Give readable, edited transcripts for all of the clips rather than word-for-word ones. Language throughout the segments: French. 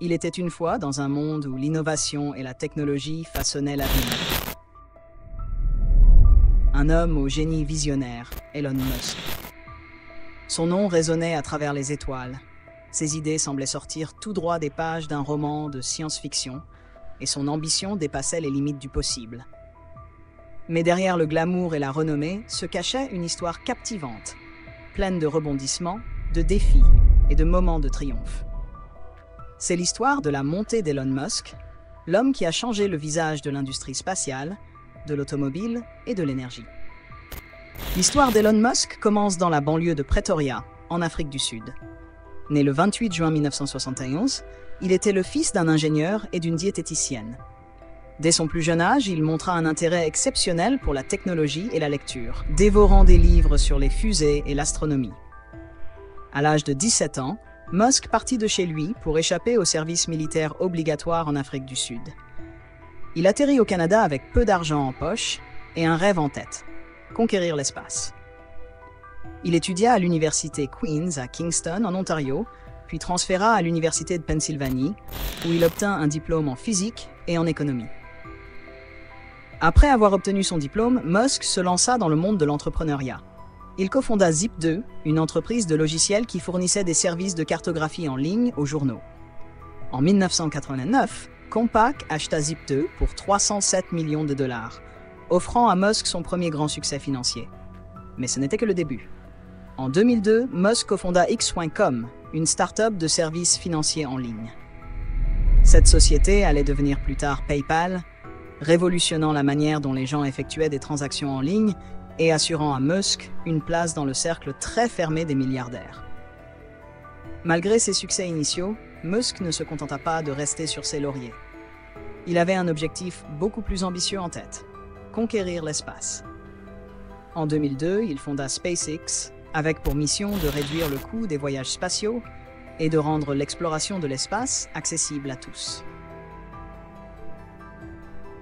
Il était une fois dans un monde où l'innovation et la technologie façonnaient la vie. Un homme au génie visionnaire, Elon Musk. Son nom résonnait à travers les étoiles. Ses idées semblaient sortir tout droit des pages d'un roman de science-fiction, et son ambition dépassait les limites du possible. Mais derrière le glamour et la renommée se cachait une histoire captivante, pleine de rebondissements, de défis et de moments de triomphe. C'est l'histoire de la montée d'Elon Musk, l'homme qui a changé le visage de l'industrie spatiale, de l'automobile et de l'énergie. L'histoire d'Elon Musk commence dans la banlieue de Pretoria, en Afrique du Sud. Né le 28 juin 1971, il était le fils d'un ingénieur et d'une diététicienne. Dès son plus jeune âge, il montra un intérêt exceptionnel pour la technologie et la lecture, dévorant des livres sur les fusées et l'astronomie. À l'âge de 17 ans, Musk partit de chez lui pour échapper au service militaire obligatoire en Afrique du Sud. Il atterrit au Canada avec peu d'argent en poche et un rêve en tête, conquérir l'espace. Il étudia à l'université Queen's à Kingston, en Ontario, puis transféra à l'université de Pennsylvanie, où il obtint un diplôme en physique et en économie. Après avoir obtenu son diplôme, Musk se lança dans le monde de l'entrepreneuriat. Il cofonda Zip2, une entreprise de logiciels qui fournissait des services de cartographie en ligne aux journaux. En 1989, Compaq acheta Zip2 pour 307 millions de dollars, offrant à Musk son premier grand succès financier. Mais ce n'était que le début. En 2002, Musk cofonda X.com, une start-up de services financiers en ligne. Cette société allait devenir plus tard PayPal, révolutionnant la manière dont les gens effectuaient des transactions en ligne et assurant à Musk une place dans le cercle très fermé des milliardaires. Malgré ses succès initiaux, Musk ne se contenta pas de rester sur ses lauriers. Il avait un objectif beaucoup plus ambitieux en tête, conquérir l'espace. En 2002, il fonda SpaceX, avec pour mission de réduire le coût des voyages spatiaux et de rendre l'exploration de l'espace accessible à tous.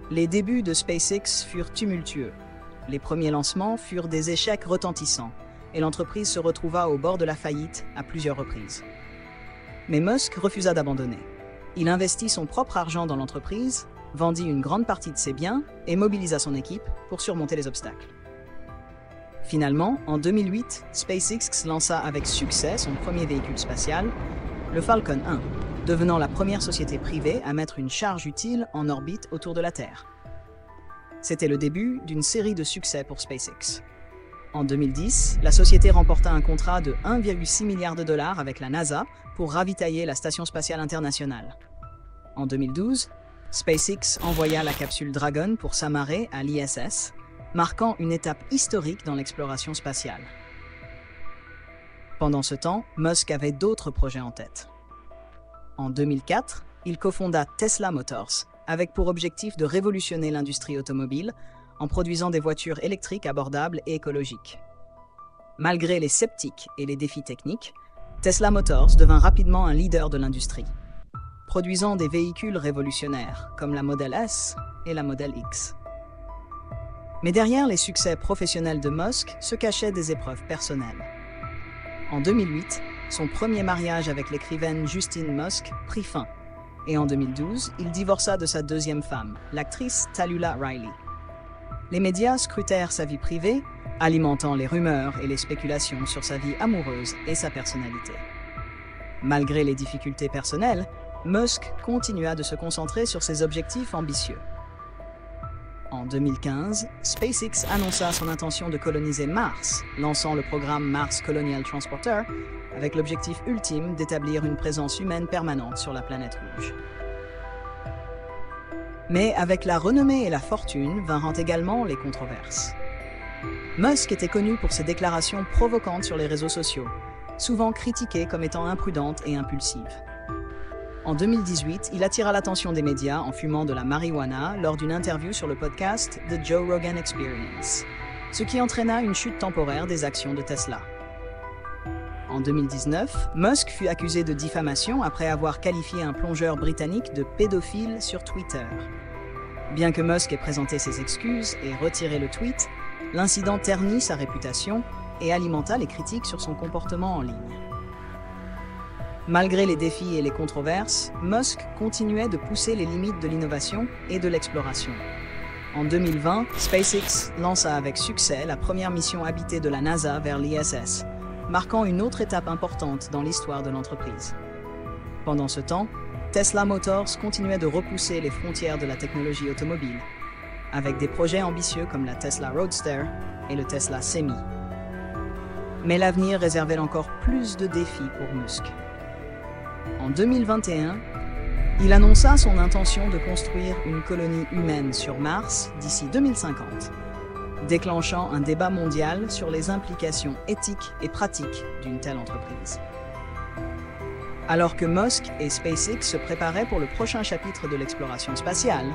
Les débuts de SpaceX furent tumultueux. Les premiers lancements furent des échecs retentissants, et l'entreprise se retrouva au bord de la faillite à plusieurs reprises. Mais Musk refusa d'abandonner. Il investit son propre argent dans l'entreprise, vendit une grande partie de ses biens et mobilisa son équipe pour surmonter les obstacles. Finalement, en 2008, SpaceX lança avec succès son premier véhicule spatial, le Falcon 1, devenant la première société privée à mettre une charge utile en orbite autour de la Terre. C'était le début d'une série de succès pour SpaceX. En 2010, la société remporta un contrat de 1,6 milliard de dollars avec la NASA pour ravitailler la Station spatiale internationale. En 2012, SpaceX envoya la capsule Dragon pour s'amarrer à l'ISS, marquant une étape historique dans l'exploration spatiale. Pendant ce temps, Musk avait d'autres projets en tête. En 2004, il cofonda Tesla Motors, avec pour objectif de révolutionner l'industrie automobile en produisant des voitures électriques abordables et écologiques. Malgré les sceptiques et les défis techniques, Tesla Motors devint rapidement un leader de l'industrie, produisant des véhicules révolutionnaires comme la Model S et la Model X. Mais derrière les succès professionnels de Musk se cachaient des épreuves personnelles. En 2008, son premier mariage avec l'écrivaine Justine Musk prit fin, et en 2012, il divorça de sa deuxième femme, l'actrice Talulah Riley. Les médias scrutèrent sa vie privée, alimentant les rumeurs et les spéculations sur sa vie amoureuse et sa personnalité. Malgré les difficultés personnelles, Musk continua de se concentrer sur ses objectifs ambitieux. En 2015, SpaceX annonça son intention de coloniser Mars, lançant le programme Mars Colonial Transporter, avec l'objectif ultime d'établir une présence humaine permanente sur la planète rouge. Mais avec la renommée et la fortune vinrent également les controverses. Musk était connu pour ses déclarations provocantes sur les réseaux sociaux, souvent critiquées comme étant imprudentes et impulsives. En 2018, il attira l'attention des médias en fumant de la marijuana lors d'une interview sur le podcast The Joe Rogan Experience, ce qui entraîna une chute temporaire des actions de Tesla. En 2019, Musk fut accusé de diffamation après avoir qualifié un plongeur britannique de pédophile sur Twitter. Bien que Musk ait présenté ses excuses et retiré le tweet, l'incident ternit sa réputation et alimenta les critiques sur son comportement en ligne. Malgré les défis et les controverses, Musk continuait de pousser les limites de l'innovation et de l'exploration. En 2020, SpaceX lança avec succès la première mission habitée de la NASA vers l'ISS, marquant une autre étape importante dans l'histoire de l'entreprise. Pendant ce temps, Tesla Motors continuait de repousser les frontières de la technologie automobile, avec des projets ambitieux comme la Tesla Roadster et le Tesla Semi. Mais l'avenir réservait encore plus de défis pour Musk. En 2021, il annonça son intention de construire une colonie humaine sur Mars d'ici 2050, déclenchant un débat mondial sur les implications éthiques et pratiques d'une telle entreprise. Alors que Musk et SpaceX se préparaient pour le prochain chapitre de l'exploration spatiale,